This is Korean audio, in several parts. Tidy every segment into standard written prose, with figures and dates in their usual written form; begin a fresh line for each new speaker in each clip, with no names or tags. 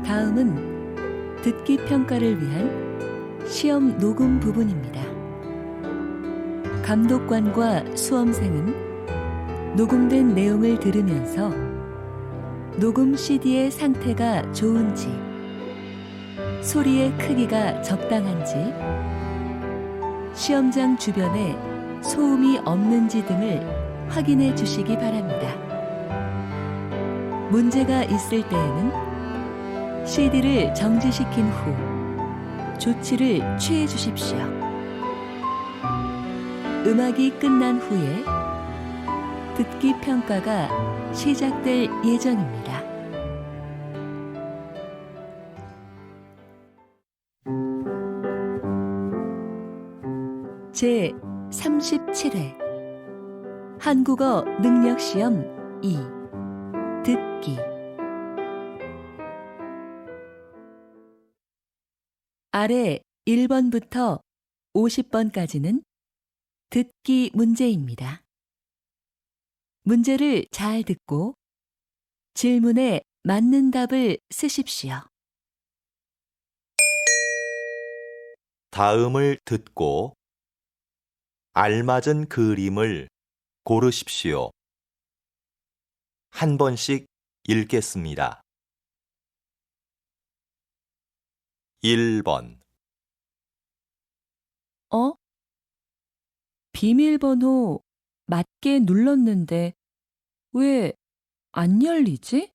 다음은 듣기 평가를 위한 시험 녹음 부분입니다. 감독관과 수험생은 녹음된 내용을 들으면서 녹음 CD의 상태가 좋은지, 소리의 크기가 적당한지, 시험장 주변에 소음이 없는지 등을 확인해 주시기 바랍니다. 문제가 있을 때에는 CD를 정지시킨 후 조치를 취해 주십시오. 음악이 끝난 후에 듣기 평가가 시작될 예정입니다. 제 37회 한국어 능력시험 2 듣기 아래 1번부터 50번까지는 듣기 문제입니다. 문제를 잘 듣고 질문에 맞는 답을 쓰십시오.
다음을 듣고 알맞은 그림을 고르십시오. 한 번씩 읽겠습니다. 1번
비밀번호 맞게 눌렀는데 왜 안 열리지?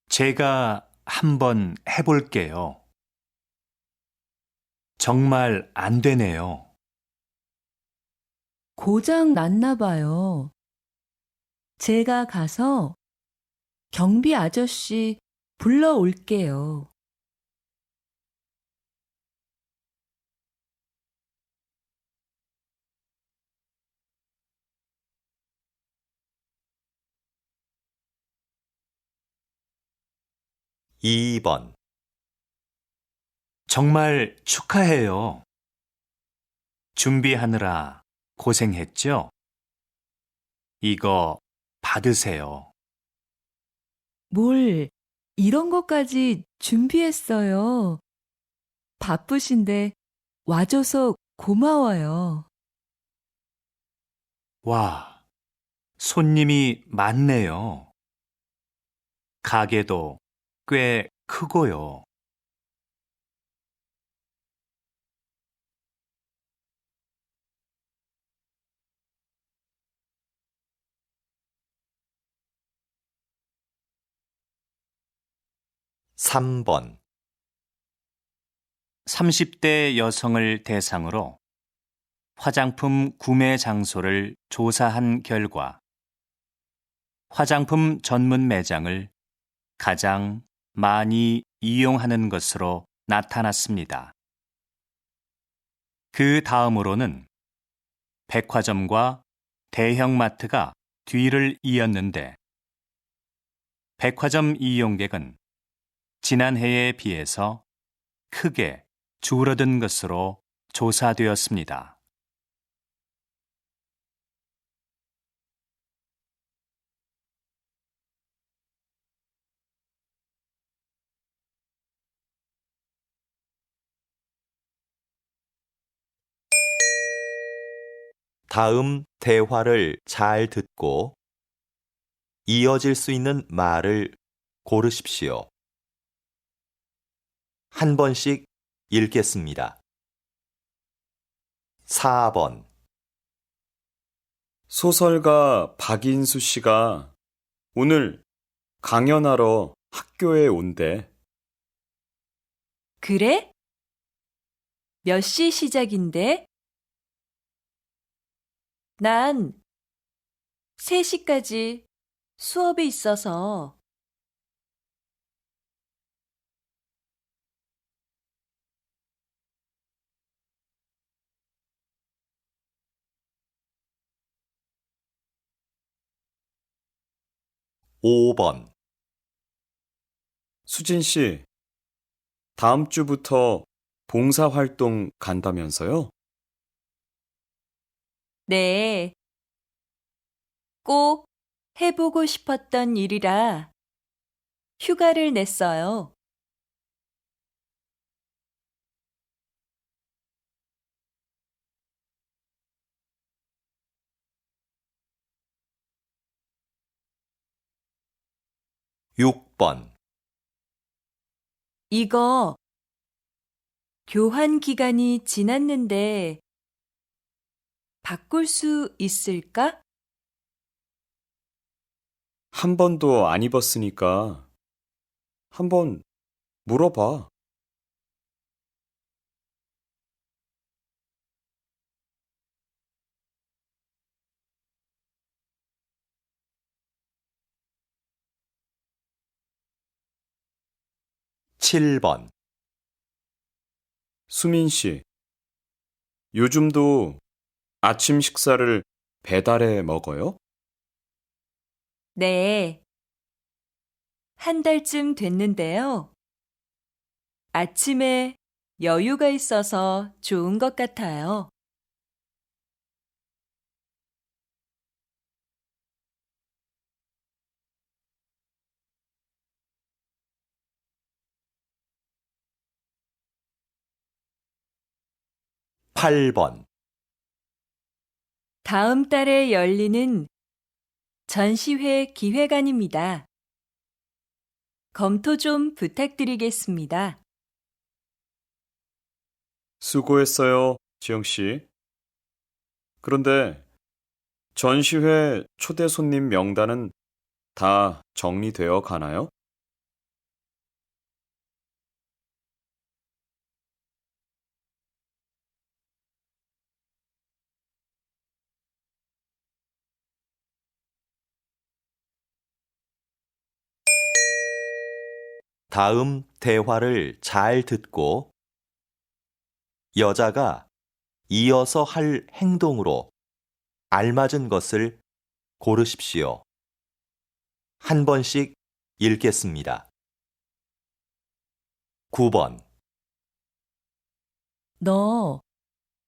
제가 한번 해볼게요. 정말 안 되네요.
고장 났나 봐요. 제가 가서 경비 아저씨 불러올게요.
2번
정말 축하해요. 준비하느라 고생했죠? 이거 받으세요.
뭘 이런 것까지 준비했어요. 바쁘신데 와줘서 고마워요.
와, 손님이 많네요. 가게도 꽤 크고요.
3번
30대 여성을 대상으로 화장품 구매 장소를 조사한 결과 화장품 전문 매장을 가장 많이 이용하는 것으로 나타났습니다. 그 다음으로는 백화점과 대형마트가 뒤를 이었는데 백화점 이용객은 지난해에 비해서 크게 줄어든 것으로 조사되었습니다.
다음 대화를 잘 듣고 이어질 수 있는 말을 고르십시오. 한 번씩 읽겠습니다. 4번
소설가 박인수 씨가 오늘 강연하러 학교에 온대.
그래? 몇 시 시작인데? 난 3시까지 수업이 있어서.
5번
수진 씨, 다음 주부터 봉사활동 간다면서요?
네. 꼭 해보고 싶었던 일이라 휴가를 냈어요.
6번,
이거 교환 기간이 지났는데 바꿀 수 있을까?
한 번도 안 입었으니까 한번 물어봐.
7번,
수민 씨, 요즘도 아침 식사를 배달해 먹어요?
네. 한 달쯤 됐는데요. 아침에 여유가 있어서 좋은 것 같아요.
8번,
다음 달에 열리는 전시회 기획안입니다. 검토 좀 부탁드리겠습니다.
수고했어요, 지영 씨. 그런데 전시회 초대 손님 명단은 다 정리되어 가나요?
'다음 대화를 잘 듣고 여자가 이어서 할 행동으로 알맞은 것을 고르십시오. 한 번씩 읽겠습니다. 9번,
너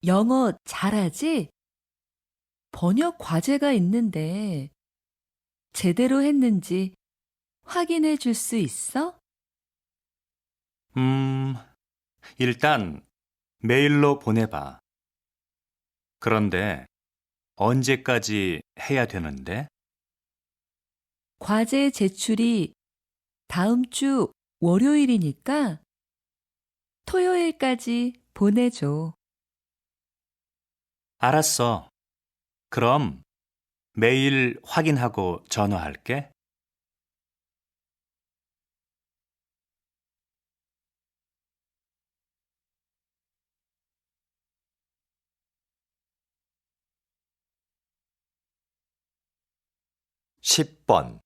영어 잘하지? 번역 과제가 있는데 제대로 했는지 확인해 줄 수 있어?
일단 메일로 보내봐. 그런데 언제까지 해야 되는데?
과제 제출이 다음 주 월요일이니까 토요일까지 보내줘.
알았어. 그럼 메일 확인하고 전화할게.
10번,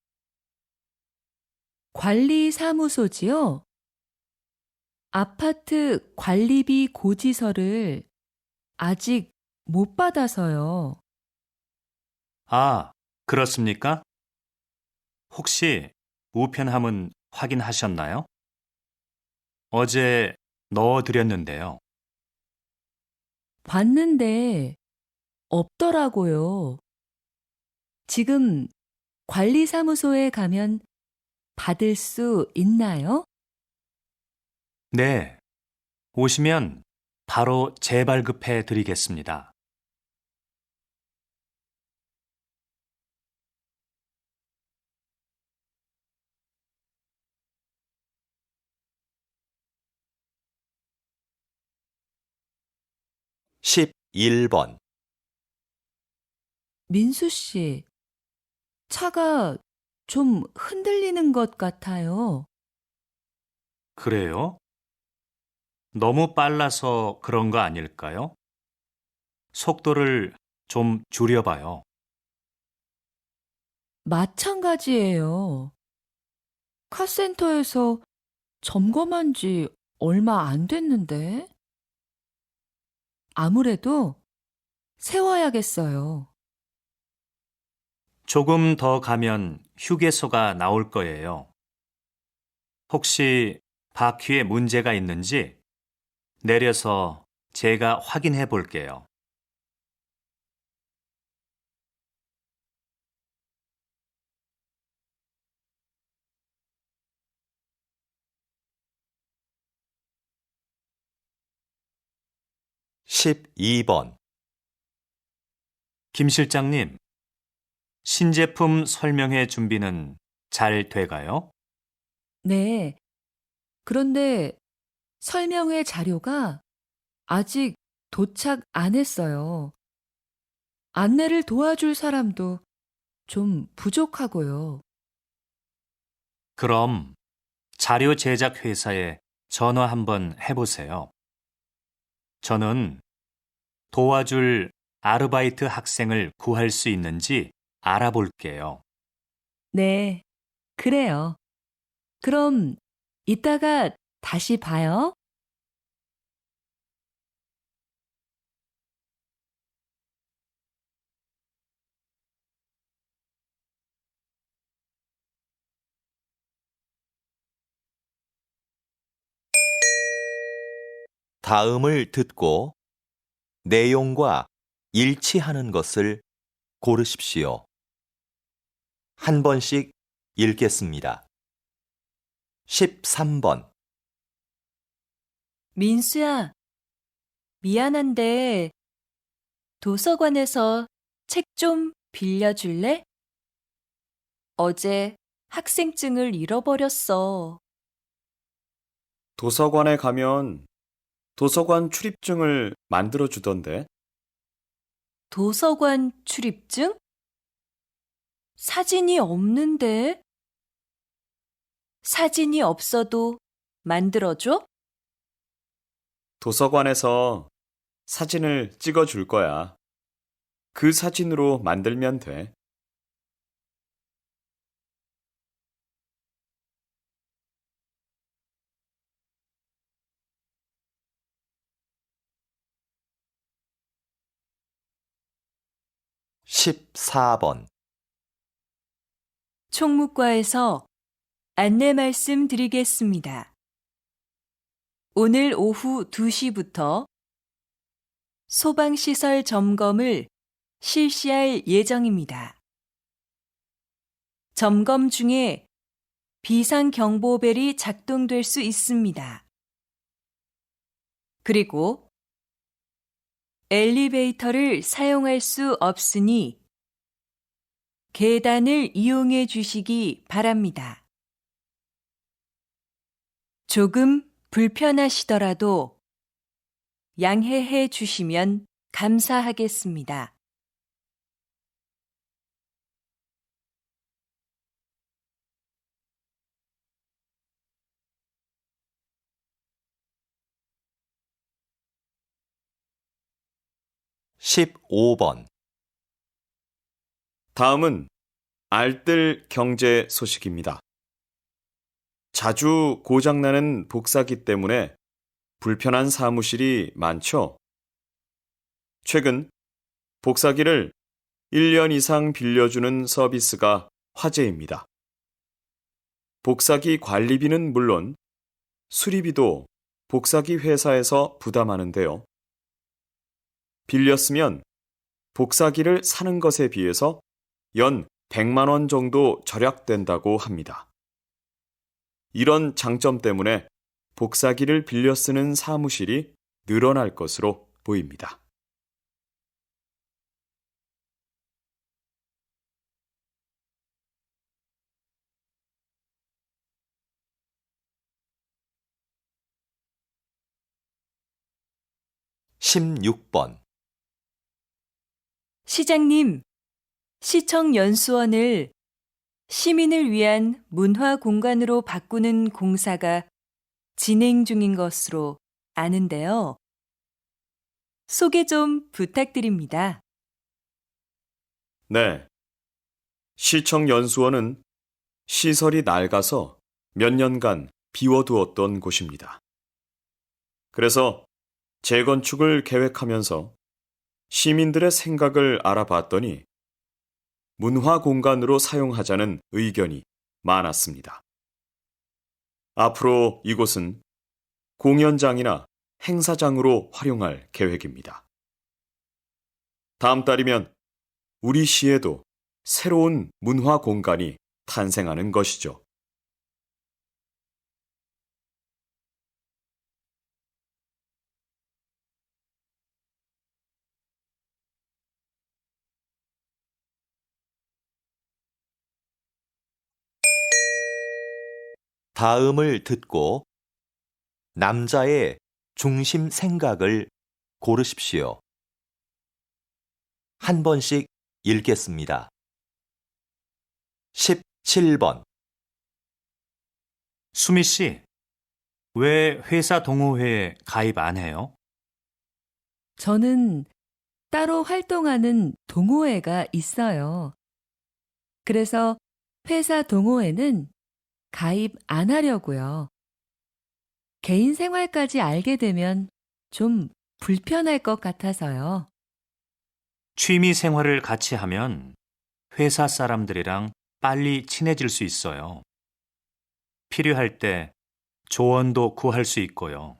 관리사무소지요? 아파트 관리비 고지서를 아직 못 받아서요.
아, 그렇습니까? 혹시 우편함은 확인하셨나요? 어제 넣어드렸는데요.
봤는데 없더라고요. 지금 관리사무소에 가면 받을 수 있나요?
네, 오시면 바로 재발급해 드리겠습니다.
11번,
민수 씨, 차가 좀 흔들리는 것 같아요.
그래요? 너무 빨라서 그런 거 아닐까요? 속도를 좀 줄여봐요.
마찬가지예요. 카센터에서 점검한 지 얼마 안 됐는데. 아무래도 세워야겠어요.
조금 더 가면 휴게소가 나올 거예요. 혹시 바퀴에 문제가 있는지 내려서 제가 확인해 볼게요.
12번,
김 실장님, 신제품 설명회 준비는 잘 돼가요?
네. 그런데 설명회 자료가 아직 도착 안 했어요. 안내를 도와줄 사람도 좀 부족하고요.
그럼 자료 제작 회사에 전화 한번 해보세요. 저는 도와줄 아르바이트 학생을 구할 수 있는지 알아볼게요.
네, 그래요. 그럼 이따가 다시 봐요.
다음을 듣고 내용과 일치하는 것을 고르십시오. 한 번씩 읽겠습니다. 13번,
민수야, 미안한데 도서관에서 책 좀 빌려줄래? 어제 학생증을 잃어버렸어.
도서관에 가면 도서관 출입증을 만들어 주던데.
도서관 출입증? 사진이 없는데? 사진이 없어도 만들어줘?
도서관에서 사진을 찍어 줄 거야. 그 사진으로 만들면 돼.
십사 번
총무과에서 안내 말씀 드리겠습니다. 오늘 오후 2시부터 소방시설 점검을 실시할 예정입니다. 점검 중에 비상경보벨이 작동될 수 있습니다. 그리고 엘리베이터를 사용할 수 없으니 계단을 이용해 주시기 바랍니다. 조금 불편하시더라도 양해해 주시면 감사하겠습니다.
십오 번
다음은 알뜰 경제 소식입니다. 자주 고장나는 복사기 때문에 불편한 사무실이 많죠? 최근 복사기를 1년 이상 빌려주는 서비스가 화제입니다. 복사기 관리비는 물론 수리비도 복사기 회사에서 부담하는데요. 빌렸으면 복사기를 사는 것에 비해서 연 100만 원 정도 절약된다고 합니다. 이런 장점 때문에 복사기를 빌려 쓰는 사무실이 늘어날 것으로 보입니다.
십육 번
시장님, 시청 연수원을 시민을 위한 문화 공간으로 바꾸는 공사가 진행 중인 것으로 아는데요. 소개 좀 부탁드립니다.
네. 시청 연수원은 시설이 낡아서 몇 년간 비워두었던 곳입니다. 그래서 재건축을 계획하면서 시민들의 생각을 알아봤더니 문화 공간으로 사용하자는 의견이 많았습니다. 앞으로 이곳은 공연장이나 행사장으로 활용할 계획입니다. 다음 달이면 우리 시에도 새로운 문화 공간이 탄생하는 것이죠.
다음을 듣고 남자의 중심 생각을 고르십시오. 한 번씩 읽겠습니다. 17번.
수미 씨, 왜 회사 동호회에 가입 안 해요?
저는 따로 활동하는 동호회가 있어요. 그래서 회사 동호회는 가입 안 하려고요. 개인 생활까지 알게 되면 좀 불편할 것 같아서요.
취미 생활을 같이 하면 회사 사람들이랑 빨리 친해질 수 있어요. 필요할 때 조언도 구할 수 있고요.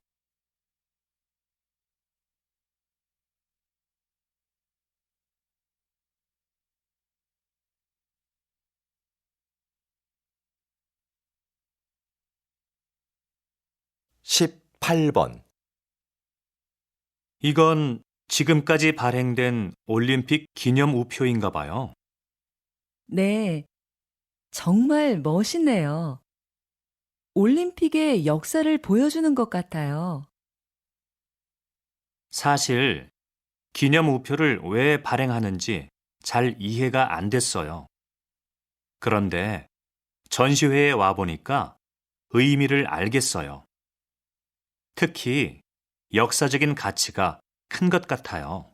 십팔 번.
이건 지금까지 발행된 올림픽 기념 우표인가 봐요.
네, 정말 멋있네요. 올림픽의 역사를 보여주는 것 같아요.
사실 기념 우표를 왜 발행하는지 잘 이해가 안 됐어요. 그런데 전시회에 와보니까 의미를 알겠어요. 특히 역사적인 가치가 큰 것 같아요.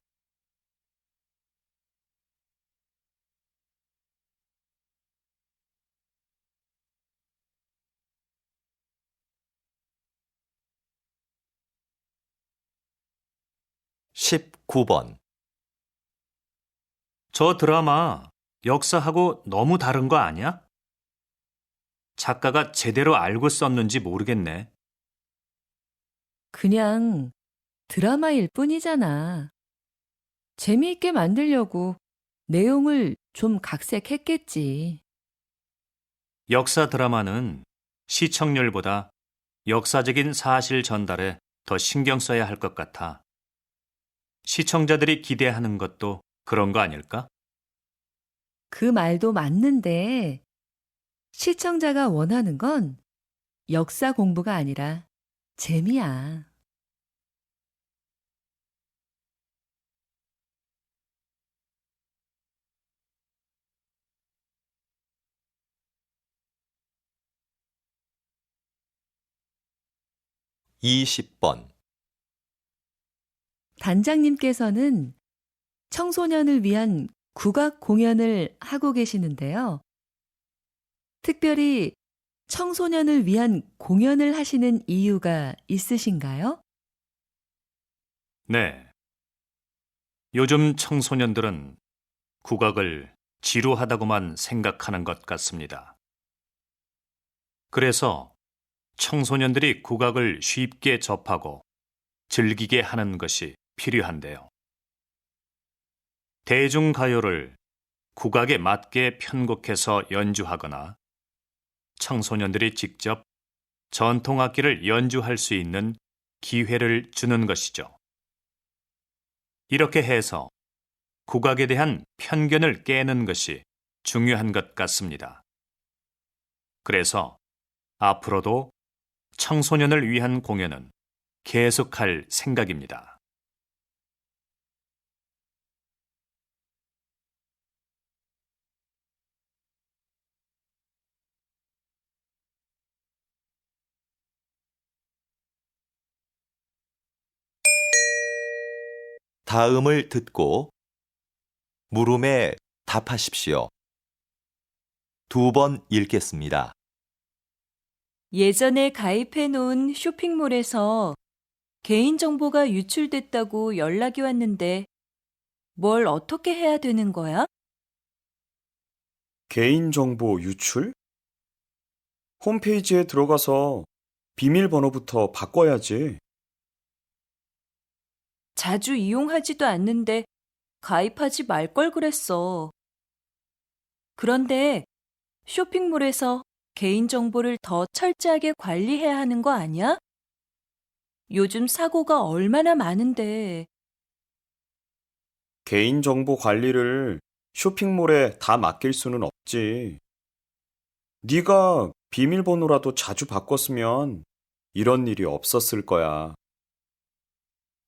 십구 번.
저 드라마 역사하고 너무 다른 거 아니야? 작가가 제대로 알고 썼는지 모르겠네.
그냥 드라마일 뿐이잖아. 재미있게 만들려고 내용을 좀 각색했겠지.
역사 드라마는 시청률보다 역사적인 사실 전달에 더 신경 써야 할 것 같아. 시청자들이 기대하는 것도 그런 거 아닐까?
그 말도 맞는데 시청자가 원하는 건 역사 공부가 아니라 재미야.
이십 번.
단장님께서는 청소년을 위한 국악 공연을 하고 계시는데요. 특별히 청소년을 위한 공연을 하시는 이유가 있으신가요?
네. 요즘 청소년들은 국악을 지루하다고만 생각하는 것 같습니다. 그래서 청소년들이 국악을 쉽게 접하고 즐기게 하는 것이 필요한데요. 대중가요를 국악에 맞게 편곡해서 연주하거나 청소년들이 직접 전통악기를 연주할 수 있는 기회를 주는 것이죠. 이렇게 해서 국악에 대한 편견을 깨는 것이 중요한 것 같습니다. 그래서 앞으로도 청소년을 위한 공연은 계속할 생각입니다.
다음을 듣고 물음에 답하십시오. 두 번 읽겠습니다.
예전에 가입해 놓은 쇼핑몰에서 개인정보가 유출됐다고 연락이 왔는데 뭘 어떻게 해야 되는 거야?
개인정보 유출? 홈페이지에 들어가서 비밀번호부터 바꿔야지.
자주 이용하지도 않는데 가입하지 말 걸 그랬어. 그런데 쇼핑몰에서 개인정보를 더 철저하게 관리해야 하는 거 아니야? 요즘 사고가 얼마나 많은데.
개인정보 관리를 쇼핑몰에 다 맡길 수는 없지. 네가 비밀번호라도 자주 바꿨으면 이런 일이 없었을 거야.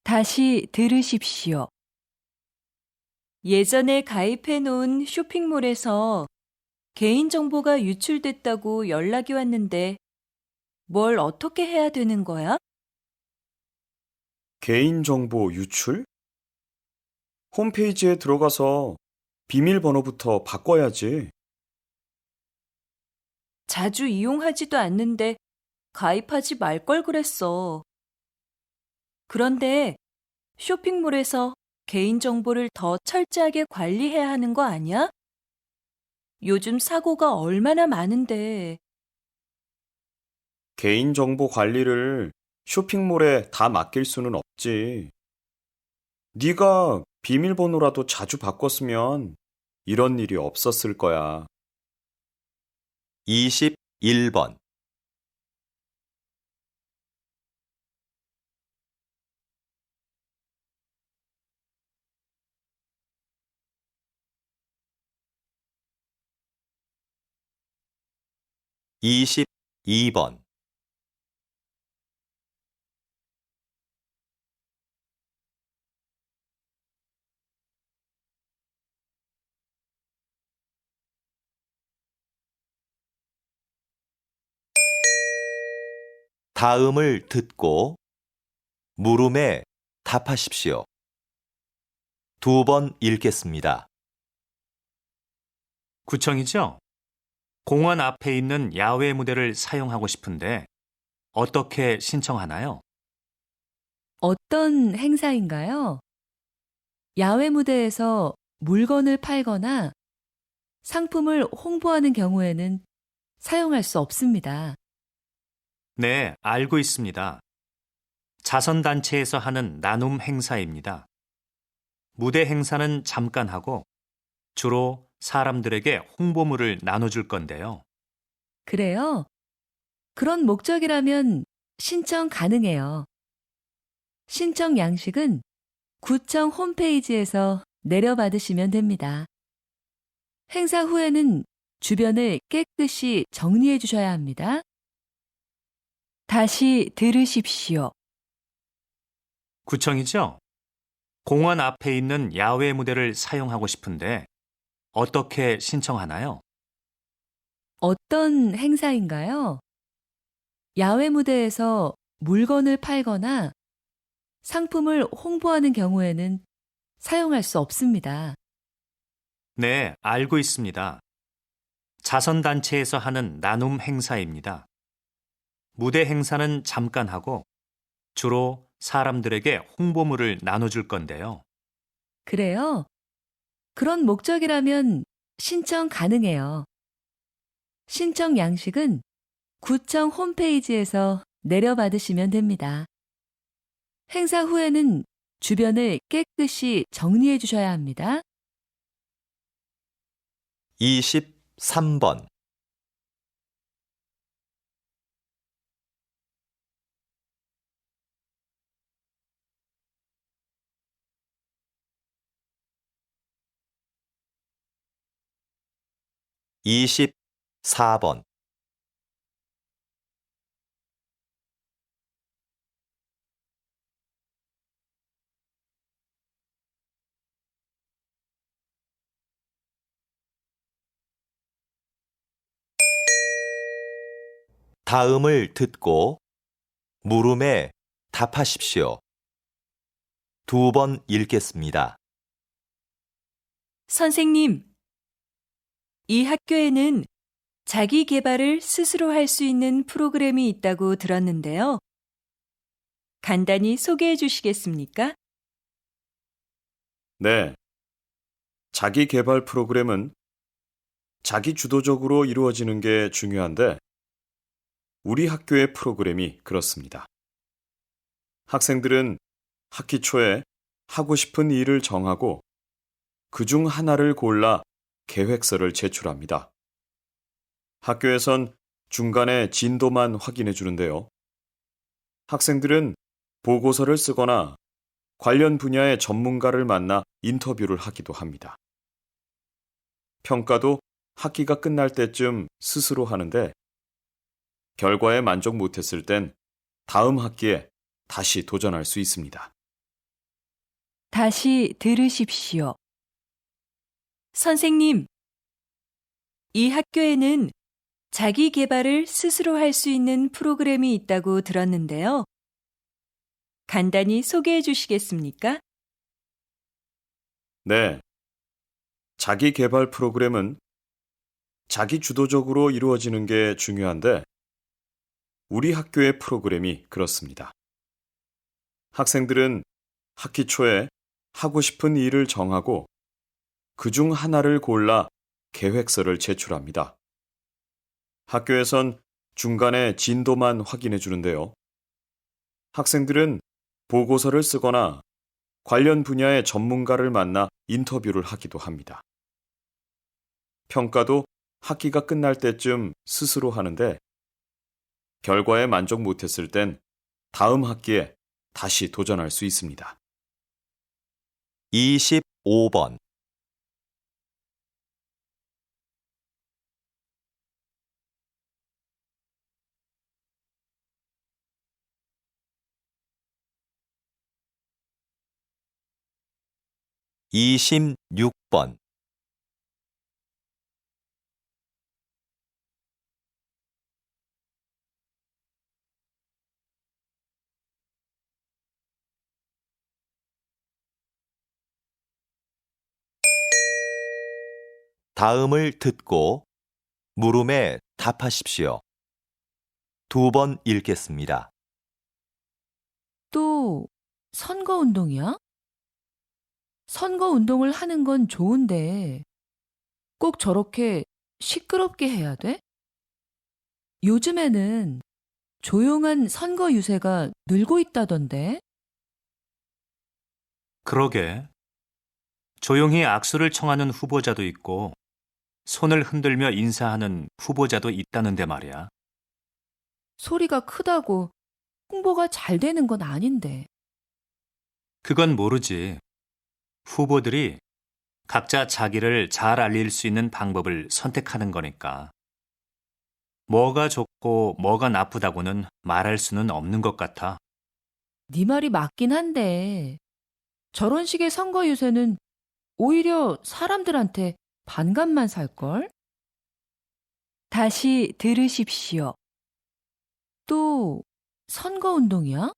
다시 들으십시오.
예전에 가입해 놓은 쇼핑몰에서 개인정보가 유출됐다고 연락이 왔는데 뭘 어떻게 해야 되는 거야?
개인정보 유출? 홈페이지에 들어가서 비밀번호부터 바꿔야지.
자주 이용하지도 않는데 가입하지 말 걸 그랬어. 그런데 쇼핑몰에서 개인정보를 더 철저하게 관리해야 하는 거 아니야? 요즘 사고가 얼마나 많은데.
개인정보 관리를 쇼핑몰에 다 맡길 수는 없지. 네가 비밀번호라도 자주 바꿨으면 이런 일이 없었을 거야.
21번. (22번) 다음을 듣고 물음에 답하십시오. 2번 읽겠습니다.
구청이죠? 공원 앞에 있는 야외 무대를 사용하고 싶은데 어떻게 신청하나요?
어떤 행사인가요? 야외 무대에서 물건을 팔거나 상품을 홍보하는 경우에는 사용할 수 없습니다.
네, 알고 있습니다. 자선단체에서 하는 나눔 행사입니다. 무대 행사는 잠깐 하고 주로 사람들에게 홍보물을 나눠줄 건데요.
그래요? 그런 목적이라면 신청 가능해요. 신청 양식은 구청 홈페이지에서 내려받으시면 됩니다. 행사 후에는 주변을 깨끗이 정리해 주셔야 합니다. 다시 들으십시오.
구청이죠? 공원 앞에 있는 야외 무대를 사용하고 싶은데 어떻게 신청하나요?
어떤 행사인가요? 야외 무대에서 물건을 팔거나 상품을 홍보하는 경우에는 사용할 수 없습니다.
네, 알고 있습니다. 자선단체에서 하는 나눔 행사입니다. 무대 행사는 잠깐 하고 주로 사람들에게 홍보물을 나눠줄 건데요.
그래요? 그런 목적이라면 신청 가능해요. 신청 양식은 구청 홈페이지에서 내려받으시면 됩니다. 행사 후에는 주변을 깨끗이 정리해 주셔야 합니다.
23번. (24번) 다음을 듣고 물음에 답하십시오. 2번 읽겠습니다.
선생님, 이 학교에는 자기 개발을 스스로 할 수 있는 프로그램이 있다고 들었는데요. 간단히 소개해 주시겠습니까?
네. 자기 개발 프로그램은 자기 주도적으로 이루어지는 게 중요한데 우리 학교의 프로그램이 그렇습니다. 학생들은 학기 초에 하고 싶은 일을 정하고 그중 하나를 골라 계획서를 제출합니다. 학교에선 중간에 진도만 확인해 주는데요. 학생들은 보고서를 쓰거나 관련 분야의 전문가를 만나 인터뷰를 하기도 합니다. 평가도 학기가 끝날 때쯤 스스로 하는데 결과에 만족 못했을 땐 다음 학기에 다시 도전할 수 있습니다.
다시 들으십시오. 선생님, 이 학교에는 자기 개발을 스스로 할 수 있는 프로그램이 있다고 들었는데요. 간단히 소개해 주시겠습니까?
네. 자기 개발 프로그램은 자기 주도적으로 이루어지는 게 중요한데, 우리 학교의 프로그램이 그렇습니다. 학생들은 학기 초에 하고 싶은 일을 정하고 그중 하나를 골라 계획서를 제출합니다. 학교에선 중간에 진도만 확인해 주는데요. 학생들은 보고서를 쓰거나 관련 분야의 전문가를 만나 인터뷰를 하기도 합니다. 평가도 학기가 끝날 때쯤 스스로 하는데, 결과에 만족 못했을 땐 다음 학기에 다시 도전할 수 있습니다.
25번. (26번) 다음을 듣고 물음에 답하십시오. 2번 읽겠습니다.
또 선거운동이야? 선거운동을 하는 건 좋은데 꼭 저렇게 시끄럽게 해야 돼? 요즘에는 조용한 선거 유세가 늘고 있다던데.
그러게. 조용히 악수를 청하는 후보자도 있고 손을 흔들며 인사하는 후보자도 있다는데 말이야.
소리가 크다고 홍보가 잘 되는 건 아닌데.
그건 모르지. 후보들이 각자 자기를 잘 알릴 수 있는 방법을 선택하는 거니까. 뭐가 좋고 뭐가 나쁘다고는 말할 수는 없는 것 같아.
네 말이 맞긴 한데 저런 식의 선거 유세는 오히려 사람들한테 반감만 살걸?
다시 들으십시오.
또 선거운동이야?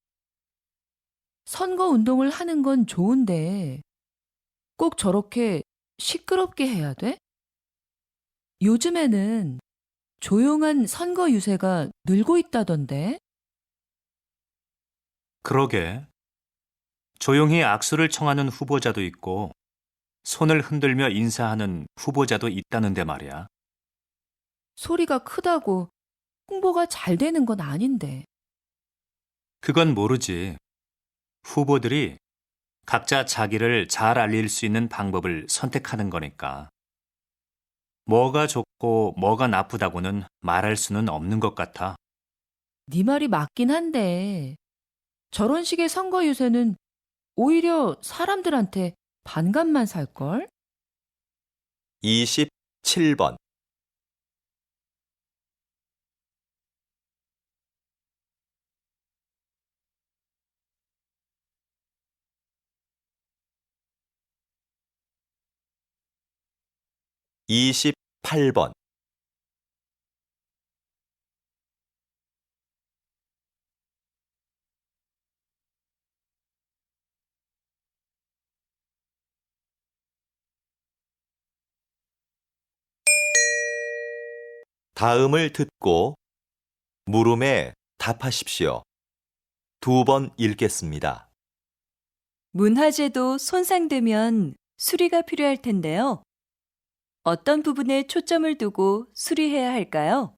선거운동을 하는 건 좋은데 꼭 저렇게 시끄럽게 해야 돼? 요즘에는 조용한 선거 유세가 늘고 있다던데.
그러게. 조용히 악수를 청하는 후보자도 있고 손을 흔들며 인사하는 후보자도 있다는데 말이야.
소리가 크다고 홍보가 잘 되는 건 아닌데.
그건 모르지. 후보들이 각자 자기를 잘 알릴 수 있는 방법을 선택하는 거니까. 뭐가 좋고 뭐가 나쁘다고는 말할 수는 없는 것 같아.
네 말이 맞긴 한데 저런 식의 선거 유세는 오히려 사람들한테 반감만 살걸?
27번. (28번) 다음을 듣고 물음에 답하십시오. 2번 읽겠습니다.
문화재도 손상되면 수리가 필요할 텐데요. 어떤 부분에 초점을 두고 수리해야 할까요?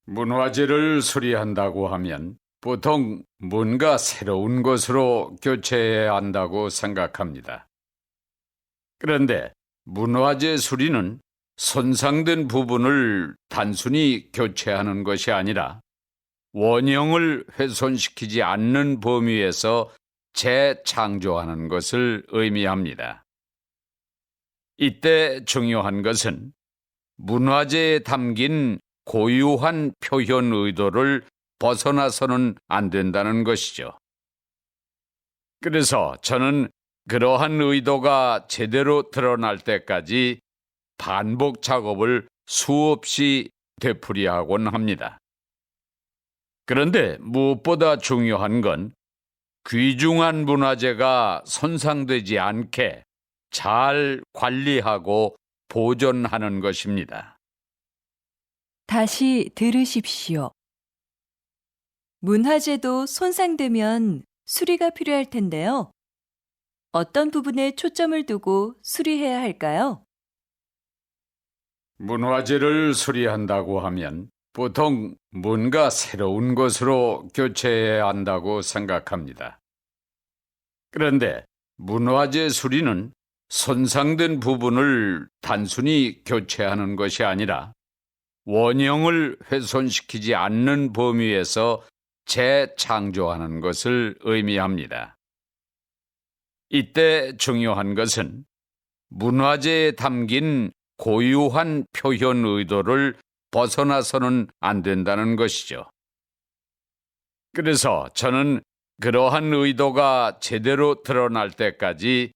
문화재를 수리한다고 하면 보통 뭔가 새로운 것으로 교체해야 한다고 생각합니다. 그런데 문화재 수리는 손상된 부분을 단순히 교체하는 것이 아니라 원형을 훼손시키지 않는 범위에서 재창조하는 것을 의미합니다. 이때 중요한 것은 문화재에 담긴 고유한 표현 의도를 벗어나서는 안 된다는 것이죠. 그래서 저는 그러한 의도가 제대로 드러날 때까지 반복 작업을 수없이 되풀이하곤 합니다. 그런데 무엇보다 중요한 건 귀중한 문화재가 손상되지 않게 잘 관리하고 보존하는 것입니다.
다시 들으십시오. 문화재도 손상되면 수리가 필요할 텐데요. 어떤 부분에 초점을 두고 수리해야 할까요?
문화재를 수리한다고 하면 보통 뭔가 새로운 것으로 교체해야 한다고 생각합니다. 그런데 문화재 수리는 손상된 부분을 단순히 교체하는 것이 아니라 원형을 훼손시키지 않는 범위에서 재창조하는 것을 의미합니다. 이때 중요한 것은 문화재에 담긴 고유한 표현 의도를 벗어나서는 안 된다는 것이죠. 그래서 저는 그러한 의도가 제대로 드러날 때까지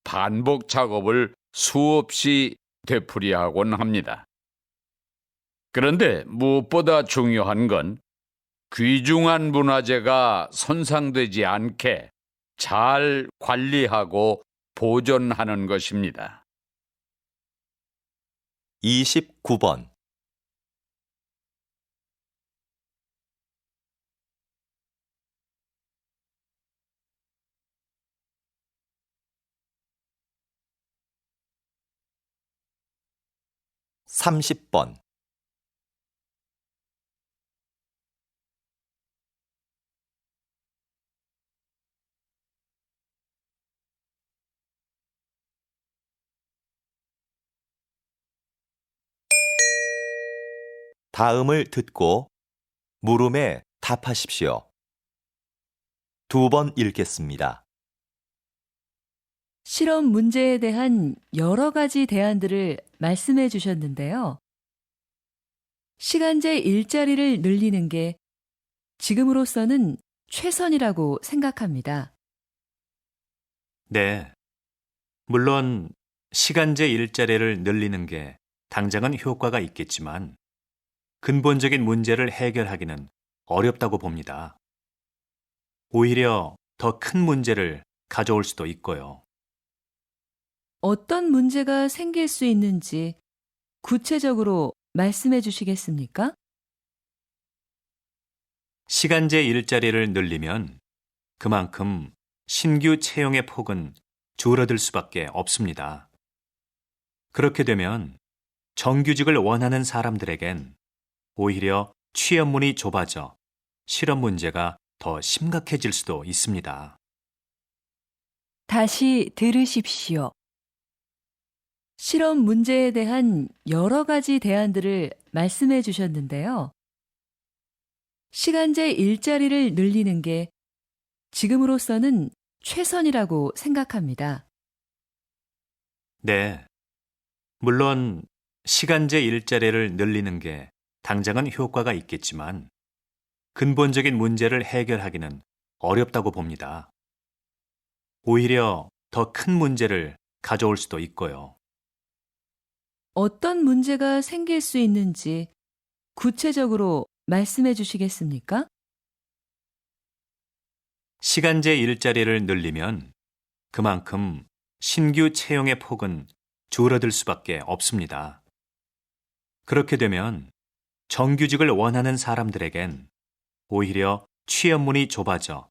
반복 작업을 수없이 되풀이하곤 합니다. 그런데 무엇보다 중요한 건 귀중한 문화재가 손상되지 않게 잘 관리하고 보존하는 것입니다.
29번. 삼십 번. 다음을 듣고 물음에 답하십시오. 2번 읽겠습니다.
실험 문제에 대한 여러 가지 대안들을 말씀해 주셨는데요. 시간제 일자리를 늘리는 게 지금으로서는 최선이라고 생각합니다.
네. 물론 시간제 일자리를 늘리는 게 당장은 효과가 있겠지만 근본적인 문제를 해결하기는 어렵다고 봅니다. 오히려 더 큰 문제를 가져올 수도 있고요.
어떤 문제가 생길 수 있는지 구체적으로 말씀해 주시겠습니까?
시간제 일자리를 늘리면 그만큼 신규 채용의 폭은 줄어들 수밖에 없습니다. 그렇게 되면 정규직을 원하는 사람들에겐 오히려 취업문이 좁아져 실업 문제가 더 심각해질 수도 있습니다.
다시 들으십시오. 실험 문제에 대한 여러 가지 대안들을 말씀해 주셨는데요. 시간제 일자리를 늘리는 게 지금으로서는 최선이라고 생각합니다.
네. 물론 시간제 일자리를 늘리는 게 당장은 효과가 있겠지만 근본적인 문제를 해결하기는 어렵다고 봅니다. 오히려 더 큰 문제를 가져올 수도 있고요.
어떤 문제가 생길 수 있는지 구체적으로 말씀해 주시겠습니까?
시간제 일자리를 늘리면 그만큼 신규 채용의 폭은 줄어들 수밖에 없습니다. 그렇게 되면 정규직을 원하는 사람들에겐 오히려 취업문이 좁아져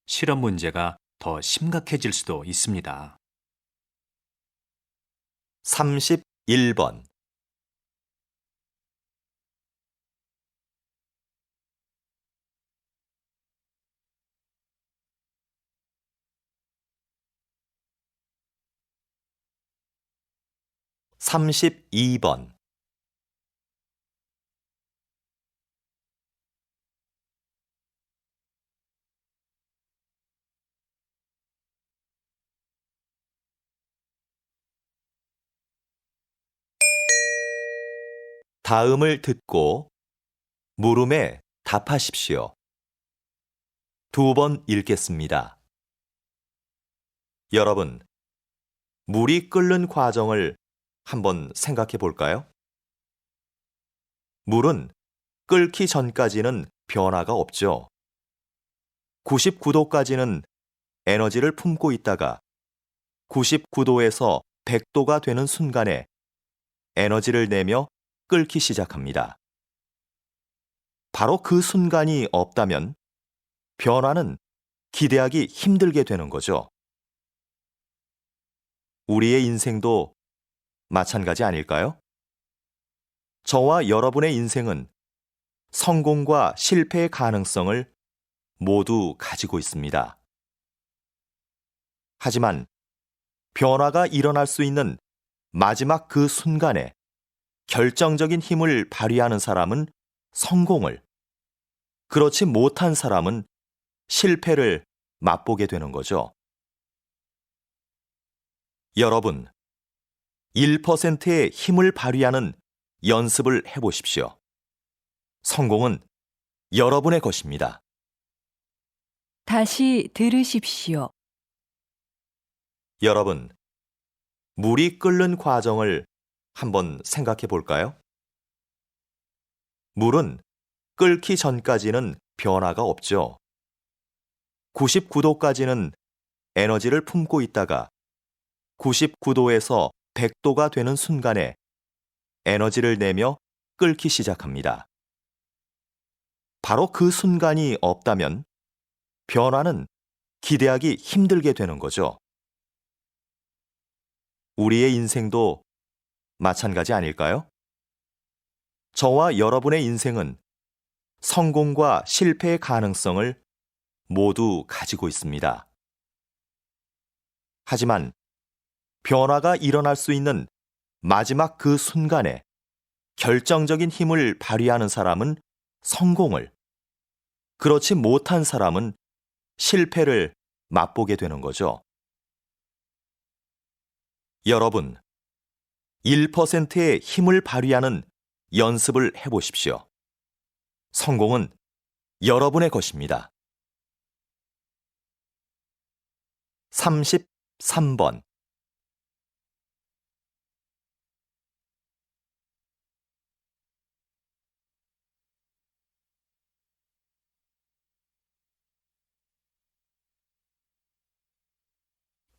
실업 문제가 더 심각해질 수도 있습니다.
31번. 삼십이 번. 다음을 듣고 물음에 답하십시오. 2번 읽겠습니다. 여러분, 물이 끓는 과정을 한번 생각해 볼까요? 물은 끓기 전까지는 변화가 없죠. 99도까지는 에너지를 품고 있다가 99도에서 100도가 되는 순간에 에너지를 내며 끓기 시작합니다. 바로 그 순간이 없다면 변화는 기대하기 힘들게 되는 거죠. 우리의 인생도 마찬가지 아닐까요? 저와 여러분의 인생은 성공과 실패의 가능성을 모두 가지고 있습니다. 하지만 변화가 일어날 수 있는 마지막 그 순간에 결정적인 힘을 발휘하는 사람은 성공을, 그렇지 못한 사람은 실패를 맛보게 되는 거죠. 여러분, 1%의 힘을 발휘하는 연습을 해보십시오. 성공은 여러분의 것입니다.
다시 들으십시오.
여러분, 물이 끓는 과정을 한번 생각해 볼까요? 물은 끓기 전까지는 변화가 없죠. 99도까지는 에너지를 품고 있다가 99도에서 100도가 되는 순간에 에너지를 내며 끓기 시작합니다. 바로 그 순간이 없다면 변화는 기대하기 힘들게 되는 거죠. 우리의 인생도 마찬가지 아닐까요? 저와 여러분의 인생은 성공과 실패의 가능성을 모두 가지고 있습니다. 하지만 변화가 일어날 수 있는 마지막 그 순간에 결정적인 힘을 발휘하는 사람은 성공을, 그렇지 못한 사람은 실패를 맛보게 되는 거죠. 여러분, 1%의 힘을 발휘하는 연습을 해보십시오. 성공은 여러분의 것입니다. 33번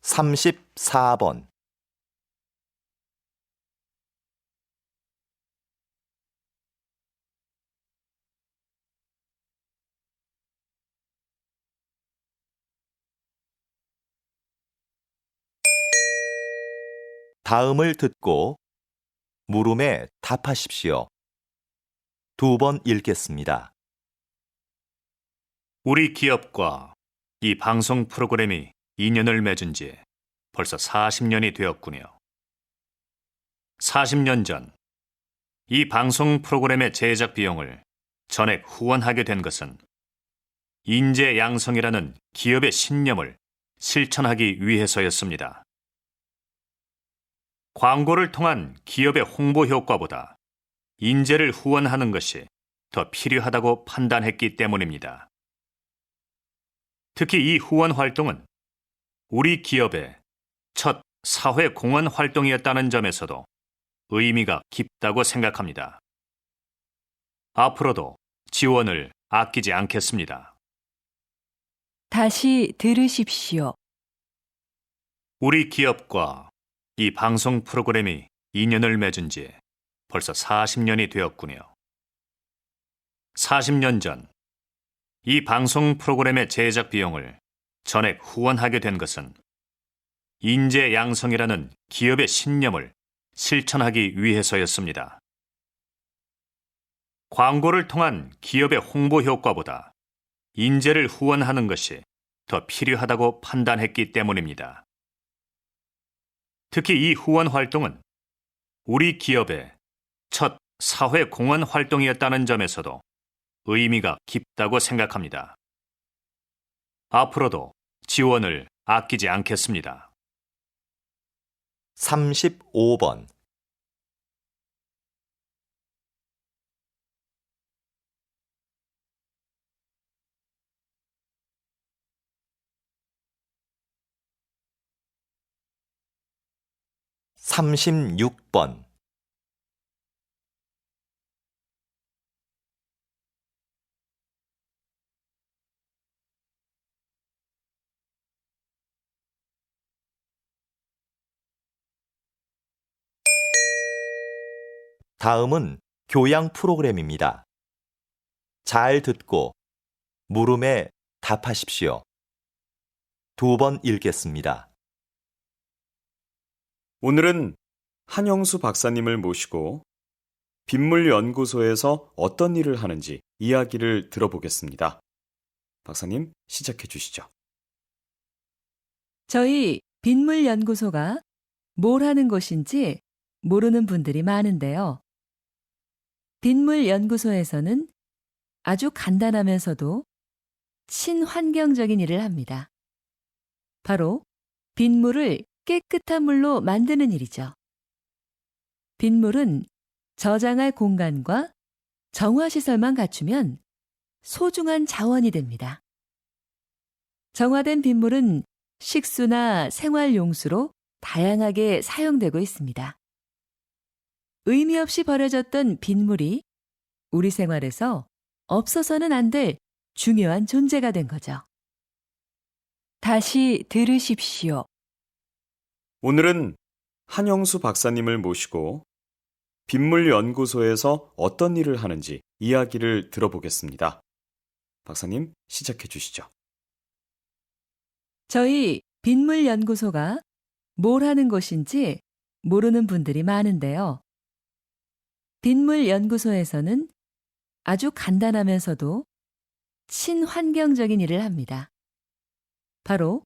(34번) 다음을 듣고 물음에 답하십시오. 2번 읽겠습니다.
우리 기업과 이 방송 프로그램이 인연을 맺은 지 벌써 40년이 되었군요. 40년 전, 이 방송 프로그램의 제작 비용을 전액 후원하게 된 것은 인재 양성이라는 기업의 신념을 실천하기 위해서였습니다. 광고를 통한 기업의 홍보 효과보다 인재를 후원하는 것이 더 필요하다고 판단했기 때문입니다. 특히 이 후원 활동은 우리 기업의 첫 사회 공헌 활동이었다는 점에서도 의미가 깊다고 생각합니다. 앞으로도 지원을 아끼지 않겠습니다.
다시 들으십시오.
우리 기업과 이 방송 프로그램이 인연을 맺은 지 벌써 40년이 되었군요. 40년 전, 이 방송 프로그램의 제작 비용을 전액 후원하게 된 것은 인재 양성이라는 기업의 신념을 실천하기 위해서였습니다. 광고를 통한 기업의 홍보 효과보다 인재를 후원하는 것이 더 필요하다고 판단했기 때문입니다. 특히 이 후원 활동은 우리 기업의 첫 사회 공헌 활동이었다는 점에서도 의미가 깊다고 생각합니다. 앞으로도 지원을 아끼지 않겠습니다.
35번 36번, 다음은 교양 프로그램입니다. 잘 듣고 물음에 답하십시오. 2번 읽겠습니다.
오늘은 한영수 박사님을 모시고 빗물연구소에서 어떤 일을 하는지 이야기를 들어보겠습니다. 박사님, 시작해 주시죠.
저희 빗물연구소가 뭘 하는 곳인지 모르는 분들이 많은데요. 빗물연구소에서는 아주 간단하면서도 친환경적인 일을 합니다. 바로 빗물을 깨끗한 물로 만드는 일이죠. 빗물은 저장할 공간과 정화시설만 갖추면 소중한 자원이 됩니다. 정화된 빗물은 식수나 생활용수로 다양하게 사용되고 있습니다. 의미 없이 버려졌던 빗물이 우리 생활에서 없어서는 안 될 중요한 존재가 된 거죠.
다시 들으십시오.
오늘은 한영수 박사님을 모시고 빗물연구소에서 어떤 일을 하는지 이야기를 들어보겠습니다. 박사님, 시작해 주시죠.
저희 빗물연구소가 뭘 하는 곳인지 모르는 분들이 많은데요. 빗물연구소에서는 아주 간단하면서도 친환경적인 일을 합니다. 바로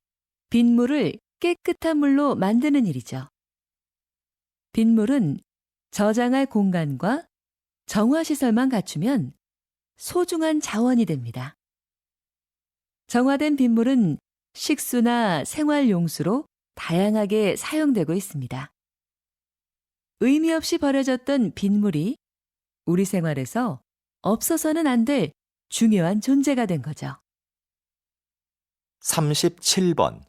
빗물을 깨끗한 물로 만드는 일이죠. 빗물은 저장할 공간과 정화시설만 갖추면 소중한 자원이 됩니다. 정화된 빗물은 식수나 생활용수로 다양하게 사용되고 있습니다. 의미 없이 버려졌던 빗물이 우리 생활에서 없어서는 안 될 중요한 존재가 된 거죠.
37번,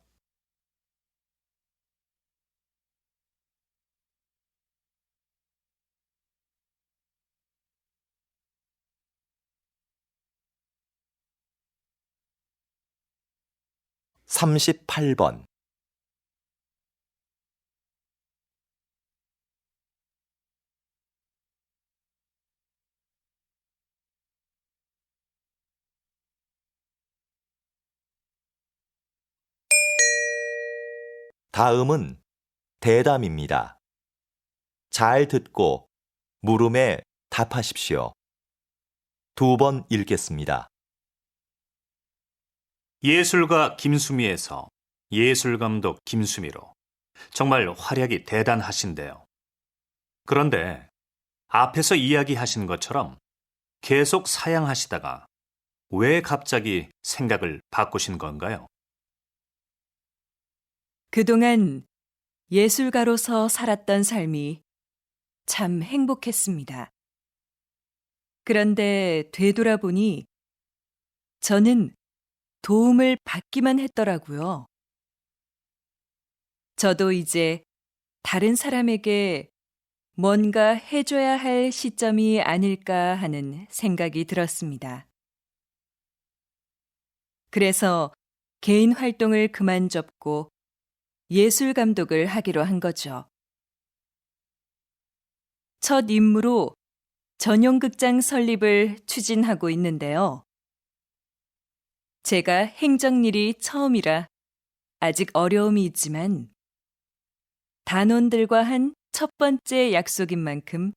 (38번) 다음은 대담입니다. 잘 듣고 물음에 답하십시오. 2번 읽겠습니다.
예술가 김수미에서 예술감독 김수미로 정말 활약이 대단하신데요. 그런데 앞에서 이야기하신 것처럼 계속 사양하시다가 왜 갑자기 생각을 바꾸신 건가요?
그동안 예술가로서 살았던 삶이 참 행복했습니다. 그런데 되돌아보니 저는 도움을 받기만 했더라고요. 저도 이제 다른 사람에게 뭔가 해줘야 할 시점이 아닐까 하는 생각이 들었습니다. 그래서 개인 활동을 그만 접고 예술 감독을 하기로 한 거죠. 첫 임무로 전용극장 설립을 추진하고 있는데요. 제가 행정일이 처음이라 아직 어려움이 있지만 단원들과 한 첫 번째 약속인 만큼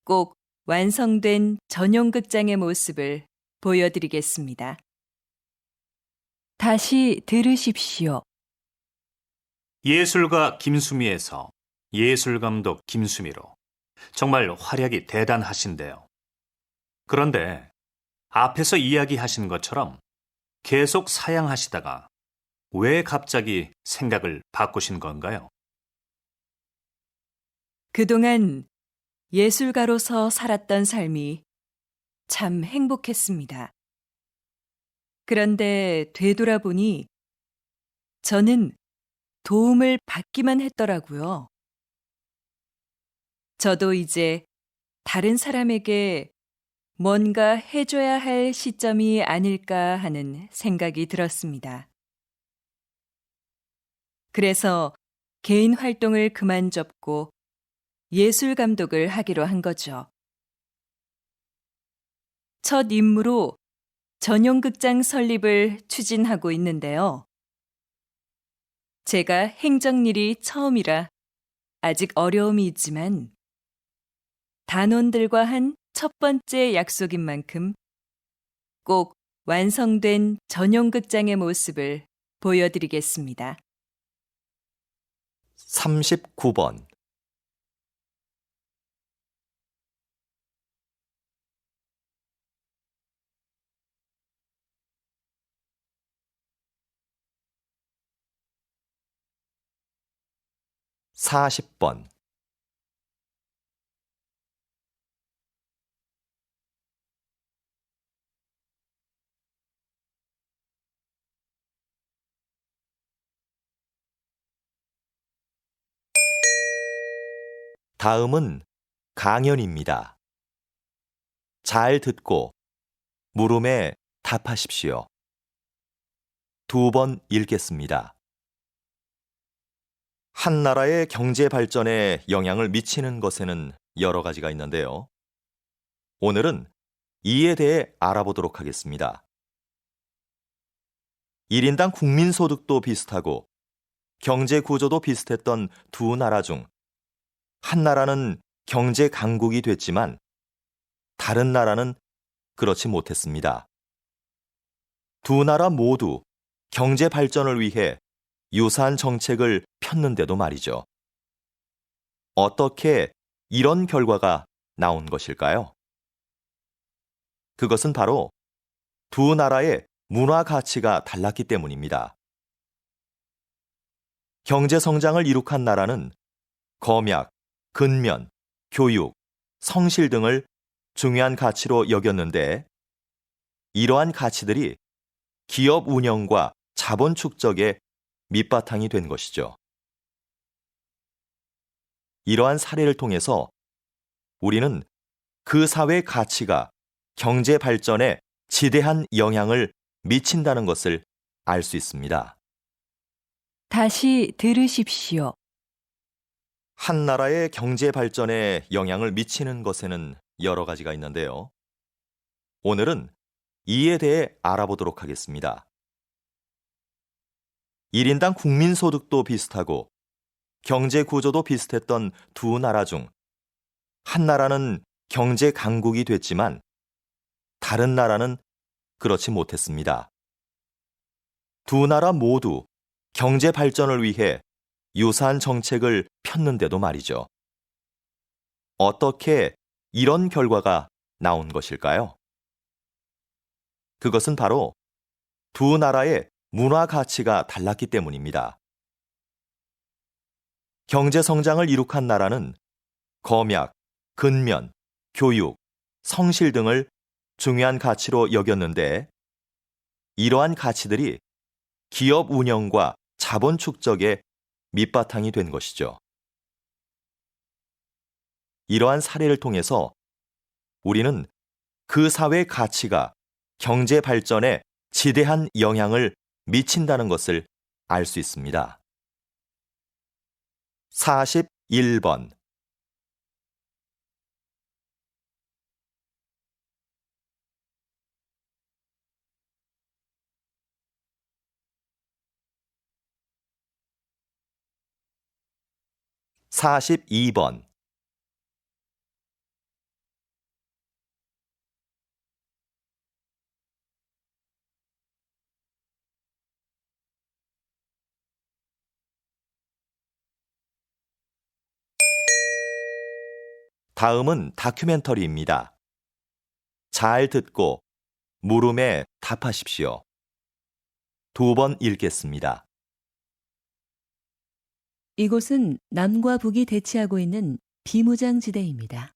꼭 완성된 전용극장의 모습을 보여드리겠습니다. 다시 들으십시오.
예술가 김수미에서 예술감독 김수미로 정말 활약이 대단하신데요. 그런데 앞에서 이야기하신 것처럼 계속 사양하시다가 왜 갑자기 생각을 바꾸신 건가요?
그동안 예술가로서 살았던 삶이 참 행복했습니다. 그런데 되돌아보니 저는 도움을 받기만 했더라고요. 저도 이제 다른 사람에게 뭔가 해줘야 할 시점이 아닐까 하는 생각이 들었습니다. 그래서 개인 활동을 그만 접고 예술 감독을 하기로 한 거죠. 첫 임무로 전용 극장 설립을 추진하고 있는데요. 제가 행정일이 처음이라 아직 어려움이 있지만 단원들과 한 첫 번째 약속인 만큼 꼭 완성된 전용 극장의 모습을 보여드리겠습니다.
39번. 사십 번. 다음은 강연입니다. 잘 듣고 물음에 답하십시오. 2번 읽겠습니다. 한 나라의 경제 발전에 영향을 미치는 것에는 여러 가지가 있는데요. 오늘은 이에 대해 알아보도록 하겠습니다. 1인당 국민소득도 비슷하고 경제 구조도 비슷했던 두 나라 중 한 나라는 경제 강국이 됐지만 다른 나라는 그렇지 못했습니다. 두 나라 모두 경제 발전을 위해 유사한 정책을 폈는데도 말이죠. 어떻게 이런 결과가 나온 것일까요? 그것은 바로 두 나라의 문화 가치가 달랐기 때문입니다. 경제 성장을 이룩한 나라는 검약, 근면, 교육, 성실 등을 중요한 가치로 여겼는데 이러한 가치들이 기업 운영과 자본 축적의 밑바탕이 된 것이죠. 이러한 사례를 통해서 우리는 그 사회 가치가 경제 발전에 지대한 영향을 미친다는 것을 알 수 있습니다.
다시 들으십시오.
한 나라의 경제 발전에 영향을 미치는 것에는 여러 가지가 있는데요. 오늘은 이에 대해 알아보도록 하겠습니다. 1인당 국민소득도 비슷하고 경제 구조도 비슷했던 두 나라 중 한 나라는 경제 강국이 됐지만 다른 나라는 그렇지 못했습니다. 두 나라 모두 경제 발전을 위해 유사한 정책을 폈는데도 말이죠. 어떻게 이런 결과가 나온 것일까요? 그것은 바로 두 나라의 문화 가치가 달랐기 때문입니다. 경제 성장을 이룩한 나라는 검약, 근면, 교육, 성실 등을 중요한 가치로 여겼는데 이러한 가치들이 기업 운영과 자본 축적의 밑바탕이 된 것이죠. 이러한 사례를 통해서 우리는 그 사회 가치가 경제 발전에 지대한 영향을 미친다는 것을 알 수 있습니다. 41번. (42번) 다음은 다큐멘터리입니다. 잘 듣고 물음에 답하십시오. 2번 읽겠습니다.
이곳은 남과 북이 대치하고 있는 비무장지대입니다.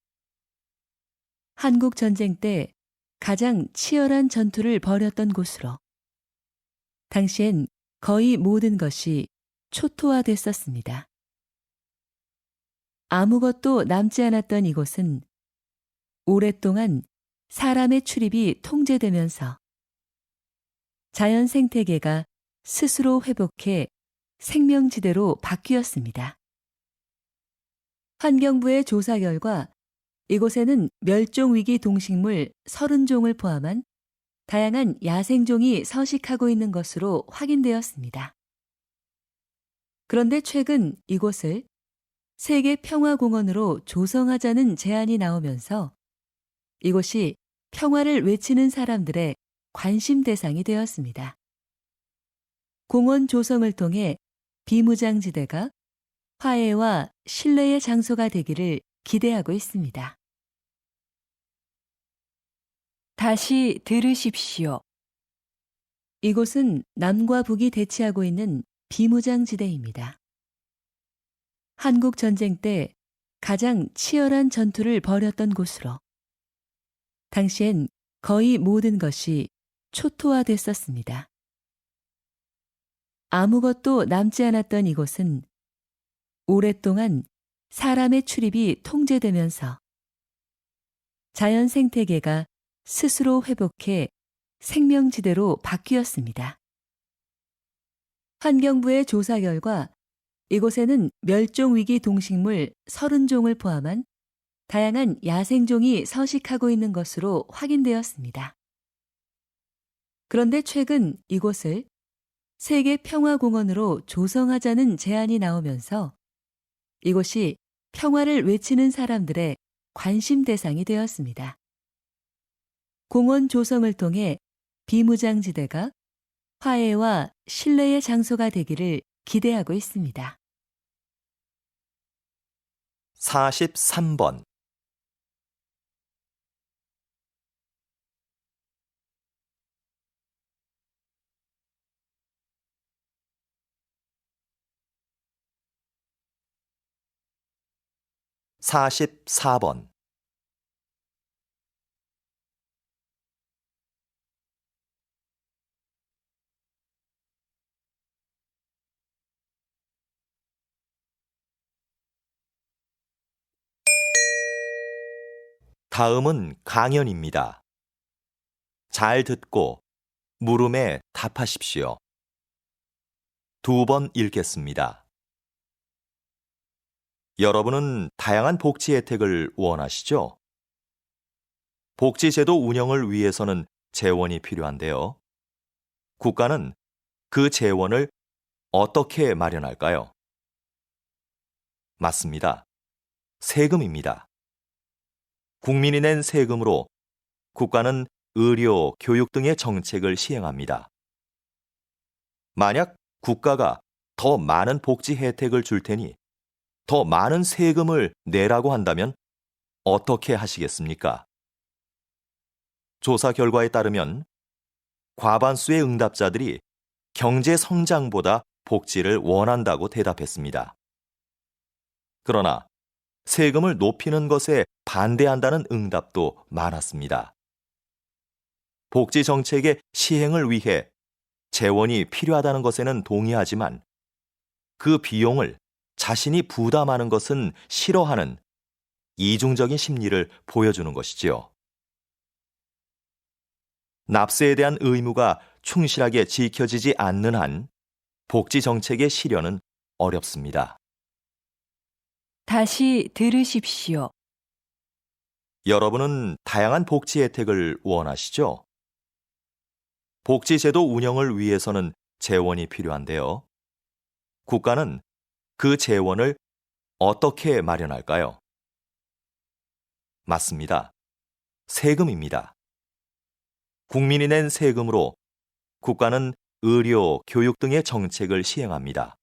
한국 전쟁 때 가장 치열한 전투를 벌였던 곳으로 당시엔 거의 모든 것이 초토화됐었습니다. 아무것도 남지 않았던 이곳은 오랫동안 사람의 출입이 통제되면서 자연 생태계가 스스로 회복해 생명지대로 바뀌었습니다. 환경부의 조사 결과 이곳에는 멸종위기 동식물 30종을 포함한 다양한 야생종이 서식하고 있는 것으로 확인되었습니다. 그런데 최근 이곳을 세계평화공원으로 조성하자는 제안이 나오면서 이곳이 평화를 외치는 사람들의 관심 대상이 되었습니다. 공원 조성을 통해 비무장지대가 화해와 신뢰의 장소가 되기를 기대하고 있습니다.
다시 들으십시오.
이곳은 남과 북이 대치하고 있는 비무장지대입니다. 한국 전쟁 때 가장 치열한 전투를 벌였던 곳으로 당시엔 거의 모든 것이 초토화됐었습니다. 아무것도 남지 않았던 이곳은 오랫동안 사람의 출입이 통제되면서 자연 생태계가 스스로 회복해 생명지대로 바뀌었습니다. 환경부의 조사 결과 이곳에는 멸종위기 동식물 30종을 포함한 다양한 야생종이 서식하고 있는 것으로 확인되었습니다. 그런데 최근 이곳을 세계평화공원으로 조성하자는 제안이 나오면서 이곳이 평화를 외치는 사람들의 관심 대상이 되었습니다. 공원 조성을 통해 비무장지대가 화해와 신뢰의 장소가 되기를 기대하고 있습니다.
43번. (44번) 다음은 강연입니다. 잘 듣고 물음에 답하십시오. 2번 읽겠습니다. 여러분은 다양한 복지 혜택을 원하시죠? 복지제도 운영을 위해서는 재원이 필요한데요. 국가는 그 재원을 어떻게 마련할까요? 맞습니다. 세금입니다. 국민이 낸 세금으로 국가는 의료, 교육 등의 정책을 시행합니다. 만약 국가가 더 많은 복지 혜택을 줄 테니 더 많은 세금을 내라고 한다면 어떻게 하시겠습니까? 조사 결과에 따르면 과반수의 응답자들이 경제 성장보다 복지를 원한다고 대답했습니다. 그러나 세금을 높이는 것에 반대한다는 응답도 많았습니다. 복지 정책의 시행을 위해 재원이 필요하다는 것에는 동의하지만 그 비용을 자신이 부담하는 것은 싫어하는 이중적인 심리를 보여주는 것이지요. 납세에 대한 의무가 충실하게 지켜지지 않는 한 복지 정책의 실현은 어렵습니다.
다시 들으십시오.
여러분은 다양한 복지 혜택을 원하시죠? 복지제도 운영을 위해서는 재원이 필요한데요. 국가는 그 재원을 어떻게 마련할까요? 맞습니다. 세금입니다. 국민이 낸 세금으로 국가는 의료, 교육 등의 정책을 시행합니다.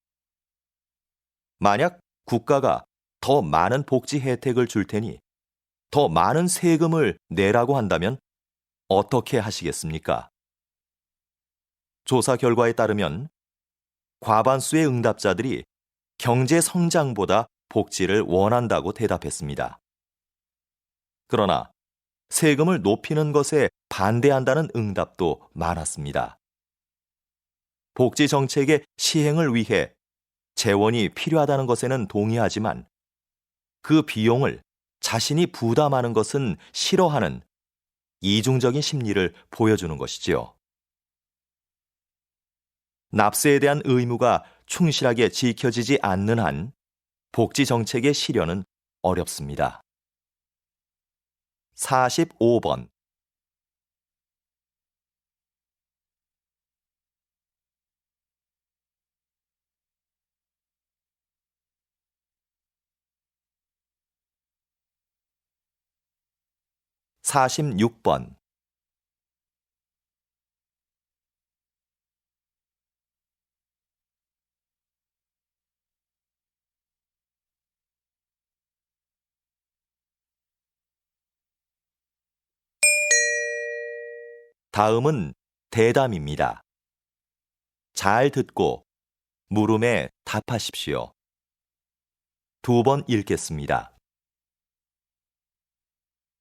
만약 국가가 더 많은 복지 혜택을 줄 테니 더 많은 세금을 내라고 한다면 어떻게 하시겠습니까? 조사 결과에 따르면 과반수의 응답자들이 경제 성장보다 복지를 원한다고 대답했습니다. 그러나 세금을 높이는 것에 반대한다는 응답도 많았습니다. 복지 정책의 시행을 위해 재원이 필요하다는 것에는 동의하지만 그 비용을 자신이 부담하는 것은 싫어하는 이중적인 심리를 보여주는 것이지요. 납세에 대한 의무가 충실하게 지켜지지 않는 한 복지 정책의 실현은 어렵습니다. 45번. (46번) 다음은 대담입니다. 잘 듣고 물음에 답하십시오. 2번 읽겠습니다.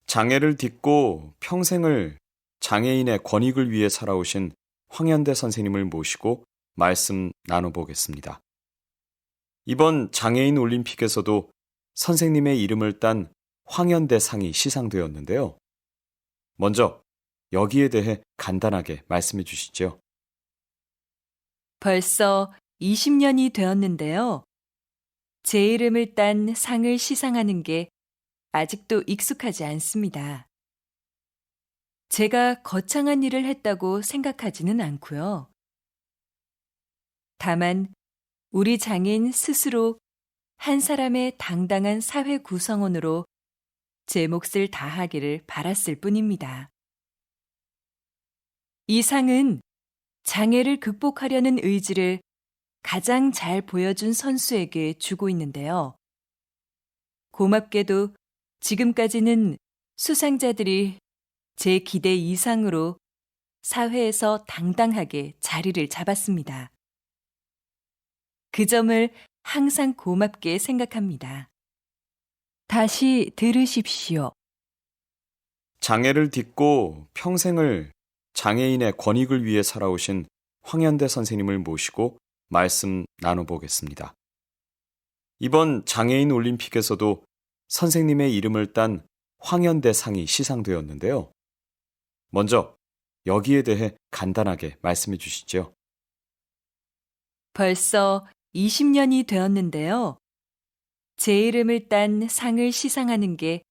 장애를 딛고 평생을 장애인의 권익을 위해 살아오신 황현대 선생님을 모시고 말씀 나눠보겠습니다. 이번 장애인 올림픽에서도 선생님의 이름을 딴 황현대 상이 시상되었는데요. 먼저 여기에 대해 간단하게 말씀해 주시죠.
벌써 20년이 되었는데요. 제 이름을 딴 상을 시상하는 게 아직도 익숙하지 않습니다. 제가 거창한 일을 했다고 생각하지는 않고요. 다만 우리 장애인 스스로 한 사람의 당당한 사회 구성원으로 제 몫을 다하기를 바랐을 뿐입니다. 이 상은 장애를 극복하려는 의지를 가장 잘 보여준 선수에게 주고 있는데요. 고맙게도 지금까지는 수상자들이 제 기대 이상으로 사회에서 당당하게 자리를 잡았습니다. 그 점을 항상 고맙게 생각합니다.
다시 들으십시오.
장애를 딛고 평생을 장애인의 권익을 위해 살아오신 황현대 선생님을 모시고 말씀 나눠보겠습니다. 이번 장애인 올림픽에서도 선생님의 이름을 딴 황현대 상이 시상되었는데요. 먼저 여기에 대해 간단하게 말씀해 주시죠.
벌써 20년이 되었는데요. 제 이름을 딴 상을 시상하는 게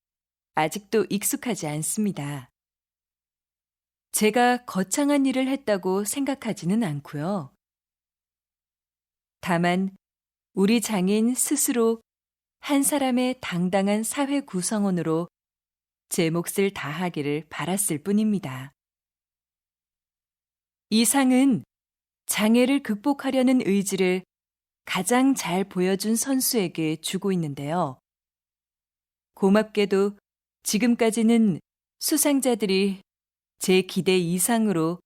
아직도 익숙하지 않습니다. 제가 거창한 일을 했다고 생각하지는 않고요. 다만 우리 장애인 스스로 한 사람의 당당한 사회 구성원으로 제 몫을 다하기를 바랐을 뿐입니다. 이 상은 장애를 극복하려는 의지를 가장 잘 보여준 선수에게 주고 있는데요. 고맙게도 지금까지는 수상자들이 제 기대 이상으로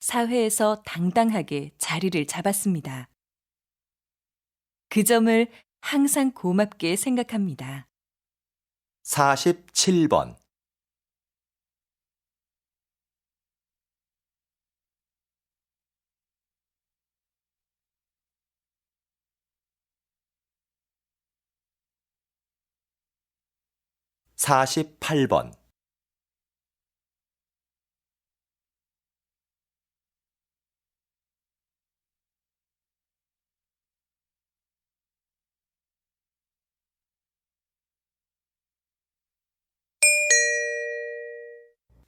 사회에서 당당하게 자리를 잡았습니다. 그 점을 항상 고맙게 생각합니다.
47번. (48번)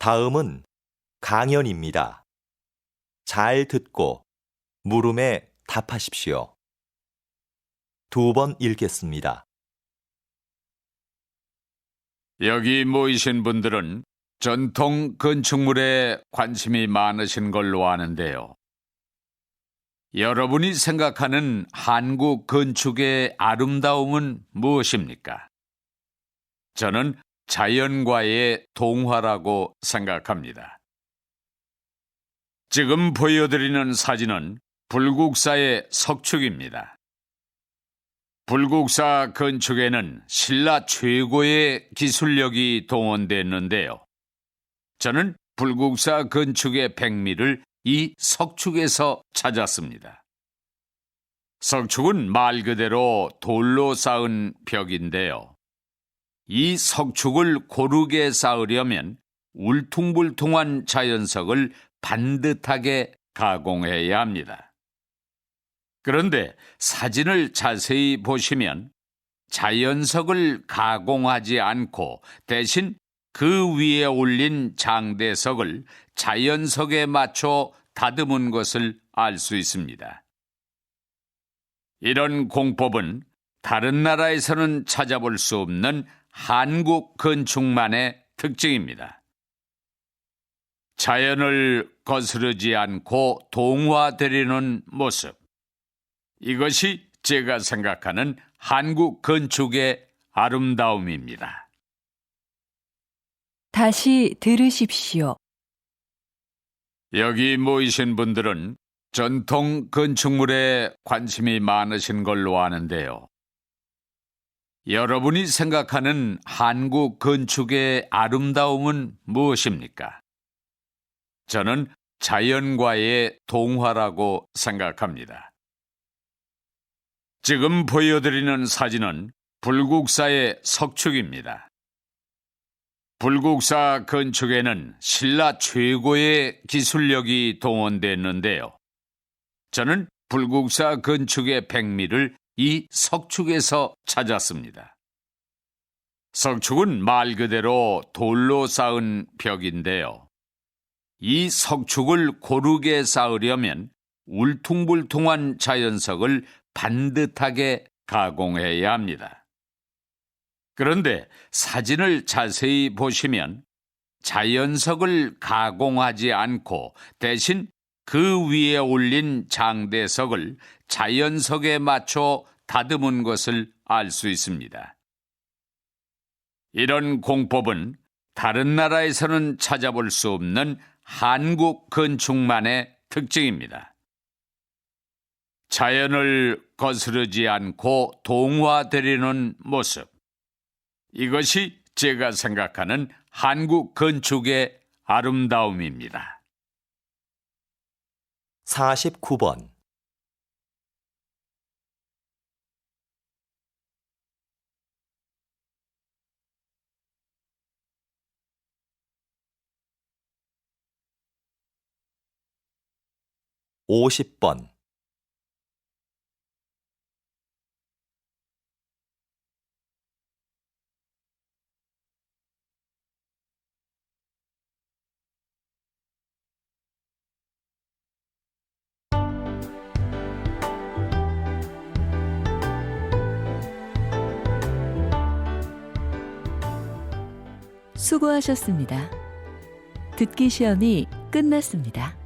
다음은 강연입니다. 잘 듣고 물음에 답하십시오. 2번 읽겠습니다.
여기 모이신 분들은 전통 건축물에 관심이 많으신 걸로 아는데요. 여러분이 생각하는 한국 건축의 아름다움은 무엇입니까? 저는 자연과의 동화라고 생각합니다. 지금 보여드리는 사진은 불국사의 석축입니다. 불국사 건축에는 신라 최고의 기술력이 동원됐는데요. 저는 불국사 건축의 백미를 이 석축에서 찾았습니다. 석축은 말 그대로 돌로 쌓은 벽인데요. 이 석축을 고르게 쌓으려면 울퉁불퉁한 자연석을 반듯하게 가공해야 합니다. 그런데 사진을 자세히 보시면 자연석을 가공하지 않고 대신 그 위에 올린 장대석을 자연석에 맞춰 다듬은 것을 알 수 있습니다. 이런 공법은 다른 나라에서는 찾아볼 수 없는 한국 건축만의 특징입니다. 자연을 거스르지 않고 동화되려는 모습. 이것이 제가 생각하는 한국 건축의 아름다움입니다.
다시 들으십시오.
여기 모이신 분들은 전통 건축물에 관심이 많으신 걸로 아는데요. 여러분이 생각하는 한국 건축의 아름다움은 무엇입니까? 저는 자연과의 동화라고 생각합니다. 지금 보여드리는 사진은 불국사의 석축입니다. 불국사 건축에는 신라 최고의 기술력이 동원됐는데요. 저는 불국사 건축의 백미를 이 석축에서 찾았습니다. 석축은 말 그대로 돌로 쌓은 벽인데요. 이 석축을 고르게 쌓으려면 울퉁불퉁한 자연석을 반듯하게 가공해야 합니다. 그런데 사진을 자세히 보시면 자연석을 가공하지 않고 대신 그 위에 올린 장대석을 자연석에 맞춰 다듬은 것을 알 수 있습니다. 이런 공법은 다른 나라에서는 찾아볼 수 없는 한국 건축만의 특징입니다. 자연을 거스르지 않고 동화되려는 모습. 이것이 제가 생각하는 한국 건축의 아름다움입니다.
49번. (50번)
수고하셨습니다. 듣기 시험이 끝났습니다.